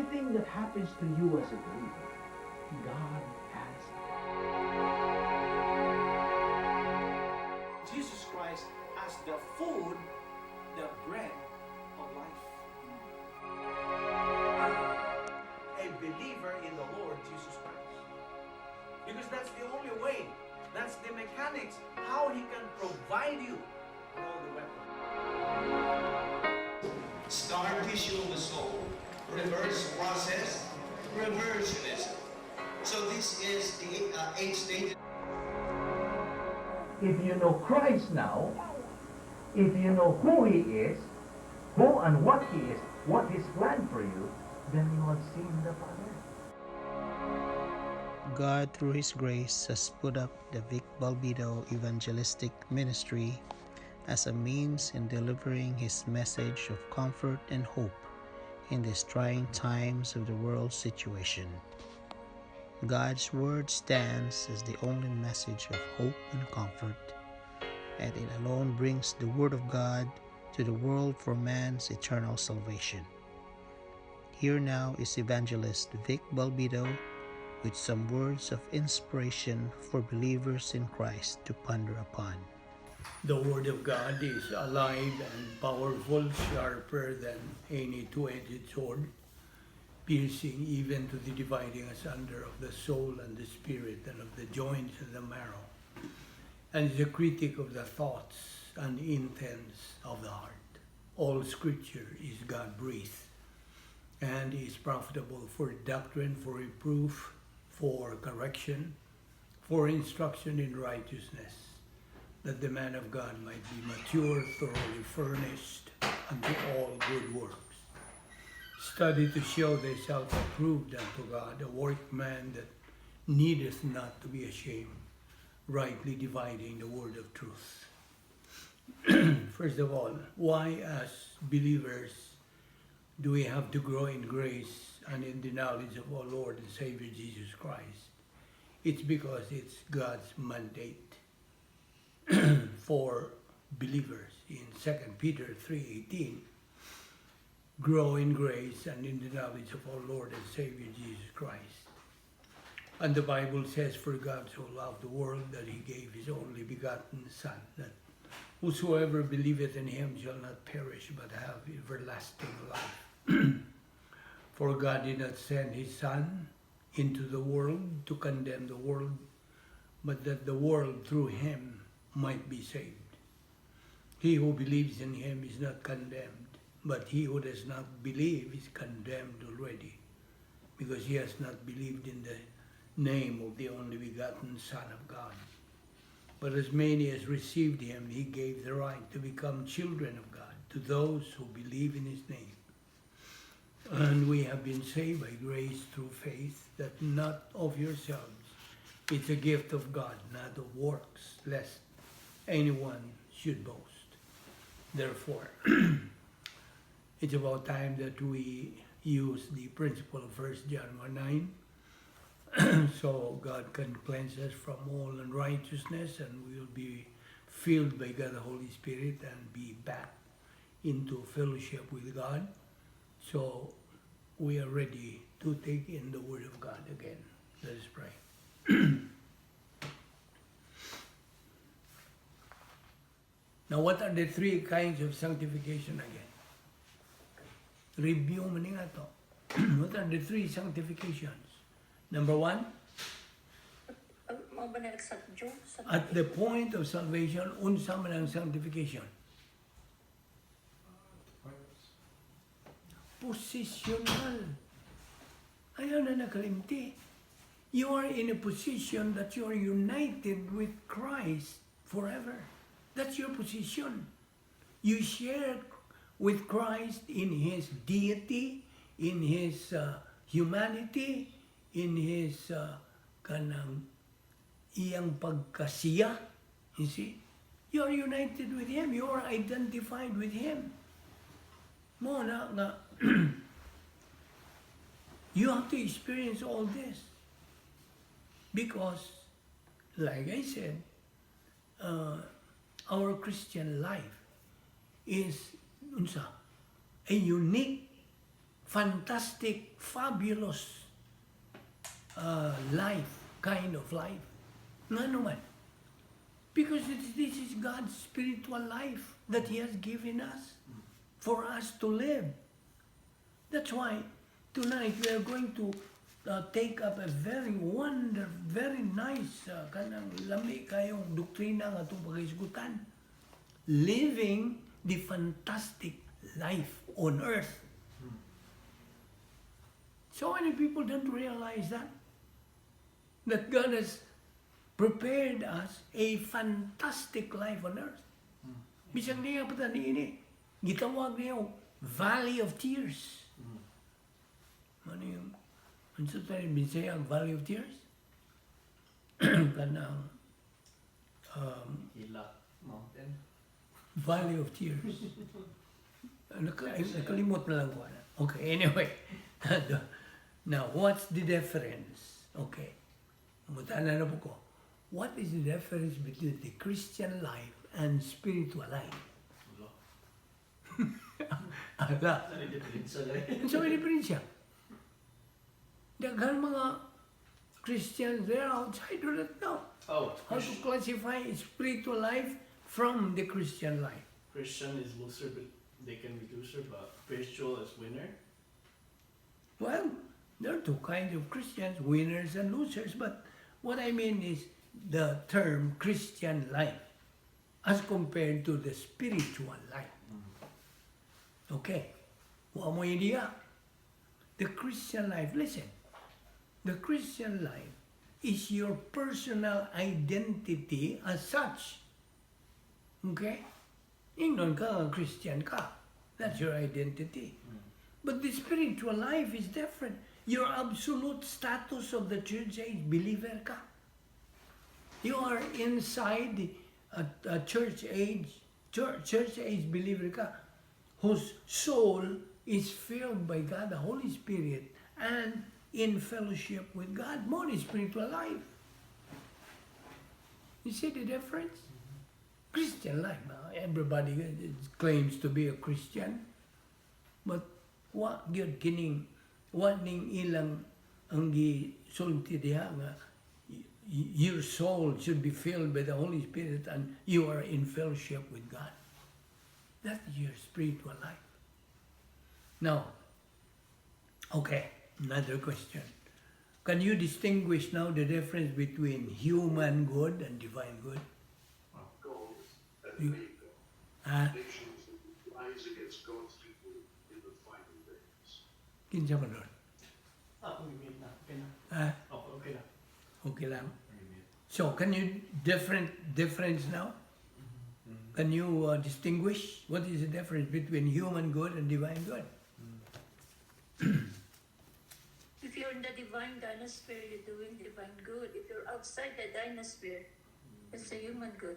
Everything that happens to you as a believer, God has. Jesus Christ as the food, the bread of life. A believer in the Lord Jesus Christ. Because that's the only way. That's the mechanics. How He can provide you with all the weapons. Scar tissue of the soul, reverse process, reversionism. So this is the 8 stages. If you know Christ now, if you know who He is, who and what He is, what His plan for you, then you have seen the Father. God, through His grace, has put up the Vic Balbido Evangelistic Ministry as a means in delivering His message of comfort and hope in these trying times of the world situation. God's Word stands as the only message of hope and comfort, and it alone brings the Word of God to the world for man's eternal salvation. Here now is Evangelist Vic Balbido with some words of inspiration for believers in Christ to ponder upon. The Word of God is alive and powerful, sharper than any two-edged sword, piercing even to the dividing asunder of the soul and the spirit and of the joints and the marrow, and is a critic of the thoughts and intents of the heart. All Scripture is God-breathed and is profitable for doctrine, for reproof, for correction, for instruction in righteousness, that the man of God might be mature, thoroughly furnished unto all good works. Study to show thyself approved unto God, a workman that needeth not to be ashamed, rightly dividing the word of truth. First of all, why as believers do we have to grow in grace and in the knowledge of our Lord and Savior Jesus Christ? It's because it's God's mandate for believers. In 2 Peter 3:18, grow in grace and in the knowledge of our Lord and Savior Jesus Christ. And the Bible says, for God so loved the world that He gave His only begotten Son, that whosoever believeth in Him shall not perish but have everlasting life. For God did not send His Son into the world to condemn the world, but that the world through Him might be saved. He who believes in Him is not condemned, but he who does not believe is condemned already, because he has not believed in the name of the only begotten Son of God. But as many as received Him, He gave the right to become children of God, to those who believe in His name. And we have been saved by grace through faith, that not of yourselves. It's a gift of God, not of works, lest anyone should boast. Therefore, it's about time that we use the principle of 1 John 1:9, so God can cleanse us from all unrighteousness, and we will be filled by God the Holy Spirit and be back into fellowship with God. So we are ready to take in the Word of God again. Let us pray. Now, what are the 3 kinds of sanctification again? Review mo nga to. What are the 3 sanctifications? Number 1, at the point of salvation, unsa man ang sanctification? Positional. Ayaw na nakalimti. You are in a position that you are united with Christ forever. That's your position. You share with Christ in His deity, in His humanity, in His kanang iyang pagkasiya. You see? You are united with Him. You are identified with Him. Mo na nga. You have to experience all this. Because, like I said, our Christian life is a unique fantastic, fabulous life, kind of life. Nga naman. Because this is God's spiritual life that He has given us for us to live. That's why tonight we are going to take up a very very nice kanang lami kayong doktrina nga itong pag-isgutan. Living the fantastic life on earth. So many people don't realize that God has prepared us a fantastic life on earth. Bisang niya pa tani ini, gitawag niyo Valley of Tears. Ano yung, ano sa tayo binsaya ang Valley of Tears? Kanang Hilak Mountain. Valley of Tears. Nakalimot na lang ko. Okay, anyway. Now, what's the difference? Okay. Mutana na po ko. What is the difference between the Christian life and spiritual life? Ala. So, may diferensya. Daghan mga Christians, they're outside of that now. Oh, How to classify spiritual life from the Christian life? Christian is loser, but they can be loser, but spiritual is winner. Well, there are two kinds of Christians, winners and losers, but what I mean is the term Christian life as compared to the spiritual life. Okay. Wa mo idea. The Christian life, listen. The Christian life is your personal identity as such. Okay? Ingnon ka, Christian ka. That's your identity. But the spiritual life is different. Your absolute status of the church age believer ka. You are inside a church age believer ka, whose soul is filled by God, the Holy Spirit, and in fellowship with God, more spiritual life. You see the difference? Christian life. Everybody claims to be a Christian, but what ning ilang ang gisulti diha nga your soul should be filled by the Holy Spirit and you are in fellowship with God. That is your spiritual life. Now, okay, another question. Can you distinguish now the difference between human good and divine good? You- Ah, Lies against God's people in the final days. kinsa man doon? Okay na. Okay na. Ah, Okay na. okay lang. So, can you difference now? Can you distinguish what is the difference between human good and divine good? If you're in the divine dinosphere, you're doing divine good. If you're outside the dinosphere, it's a human good.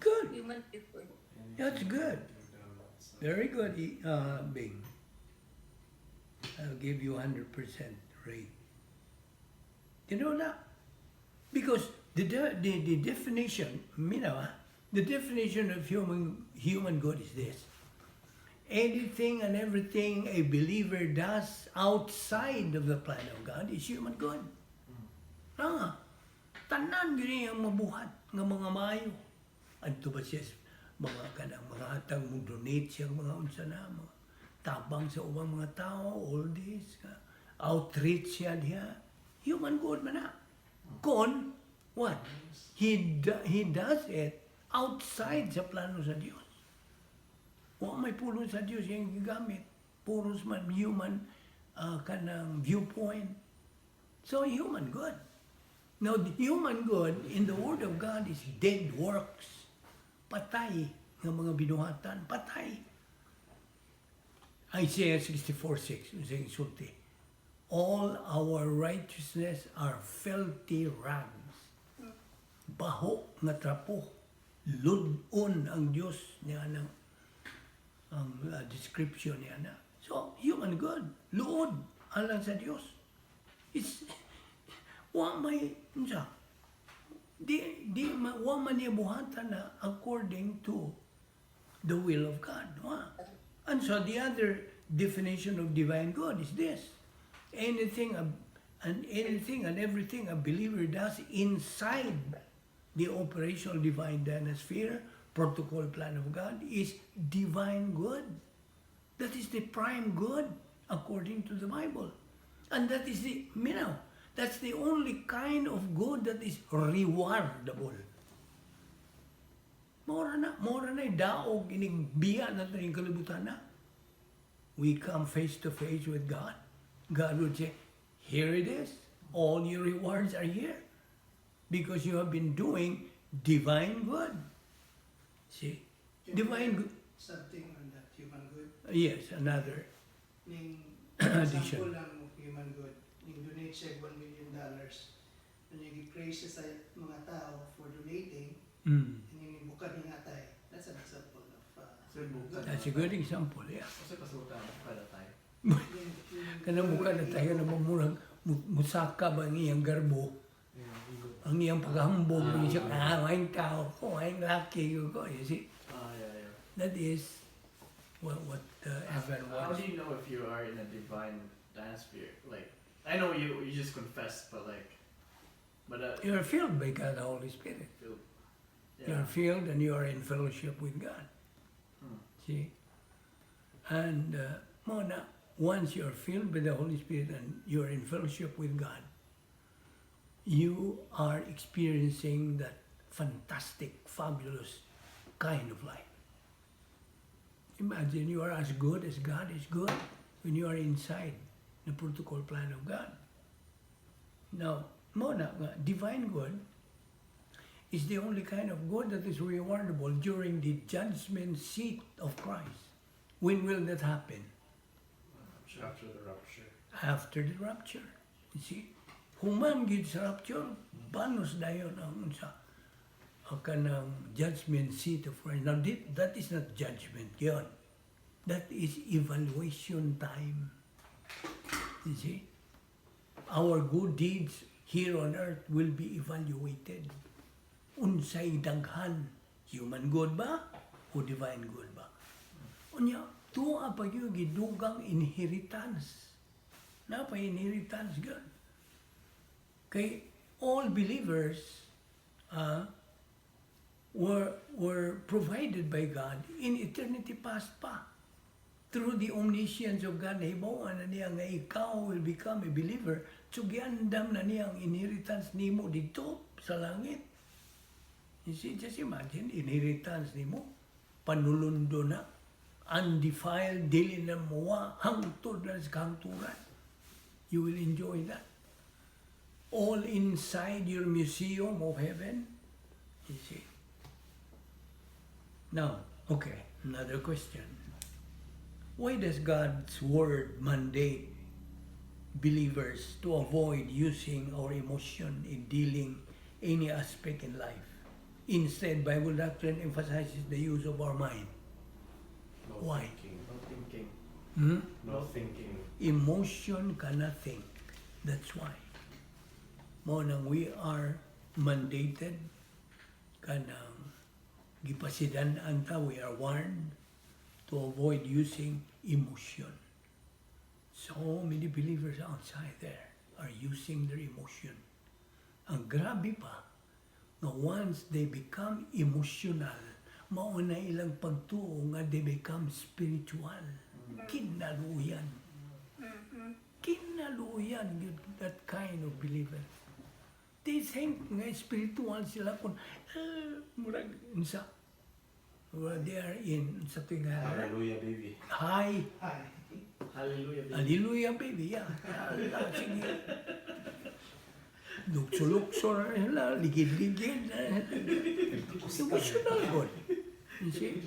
Good. Human people. That's good. Very good, Bing. I'll give you 100% rate. You know that? Because the definition, the definition of human good is this. Anything and everything a believer does outside of the plan of God is human good. Tanan gini ang mabuhat ng mga mayo. Adto ba siya mga kanang mga hatang mo donate siya mga unsa na mga tabang sa ubang mga tao, all this, outreach siya diha. Human good man na. Kon, what? He does it outside sa plano sa Diyos. Wa may pulo sa Diyos yung gigamit. Puros man human kanang viewpoint. So human good. Now, the human good in the Word of God is dead works. Patay ng mga binuhatan. Patay. Isaiah 64:6, yung insulti. All our righteousness are filthy rags. Baho nga trapo. Ludon ang Diyos niya ng ang description niya na. So, human good. Luod. Alang sa Diyos. It's, wa may, unsa, wa man niya buhatan na according to the will of God. Wa. And so the other definition of divine good is this. Anything and everything a believer does inside the operational divine dynasphere, protocol plan of God, is divine good. That is the prime good according to the Bible. And that is that's the only kind of good that is rewardable. Mora na daog ining biya natin yung kalibutan na. We come face to face with God. God would say, here it is. All your rewards are here. Because you have been doing divine good. See? Divine good. Something on that human good. Yes, another Ning addition. example lang of human good. Ning donate siya $1 million. Ning i-praise siya sa mga tao for donating. Ning bukad ng atay. That's an example of good. That's a good example, yeah. Kasi pasukan para tayo. Kanang mukha na tayo na mamurang musaka ba ang iyang garbo. Ang iyang paghambog mo siya, maing tao ko, maing laki ko. You see? Yeah. That is what Evan How was. do you know if you are in a divine dynasphere? Like, I know you just confess, but You're filled by God, the Holy Spirit. yeah. You're filled and you are in fellowship with God. See? And once you're filled by the Holy Spirit and you're in fellowship with God, you are experiencing that fantastic, fabulous kind of life. Imagine you are as good as God is good when you are inside the protocol plan of God. Now, divine good is the only kind of good that is rewardable during the judgment seat of Christ. When will that happen? After the rapture. After the rapture. You see? Human gid sa rapture, banos dayon ang kanang judgment seat of Christ. Now, that is not judgment yun. That is evaluation time. You see? Our good deeds here on earth will be evaluated. Unsay daghan, human good ba o divine good ba? Unya, tuwa pa yung gidugang inheritance. Napa inheritance God? Kay all believers were provided by God in eternity past pa. Through the omniscience of God, nahibawan na niya nga ikaw will become a believer, so giandam na niya ang inheritance nimo dito sa langit. You see, just imagine, inheritance nimo, panulundo na, undefiled, dili na muwa, hangtod na sa kahangturan. You will enjoy that. All inside your museum of heaven. You see. Now, okay, another question. Why does God's word mandate believers to avoid using our emotion in dealing any aspect in life? Instead, Bible doctrine emphasizes the use of our mind. No Why? thinking. No thinking. No thinking. Emotion cannot think. That's why. Mo nang we are mandated, kanang gipasidan anta, we are warned to avoid using emotion. So many believers outside there are using their emotion. Ang grabe pa, nga once they become emotional, mauna ilang pagtuo nga they become spiritual. Kinaluyan. Kinaluyan yun, that kind of believer. They think nga spiritual sila kung murag unsa. Well, they are in sa tinga. Hallelujah, baby. Hi. Hi. Hallelujah, baby. Hallelujah, baby. Yeah. Sige. Lukso-lukso na nila, ligid-ligid. Emotional God. You see?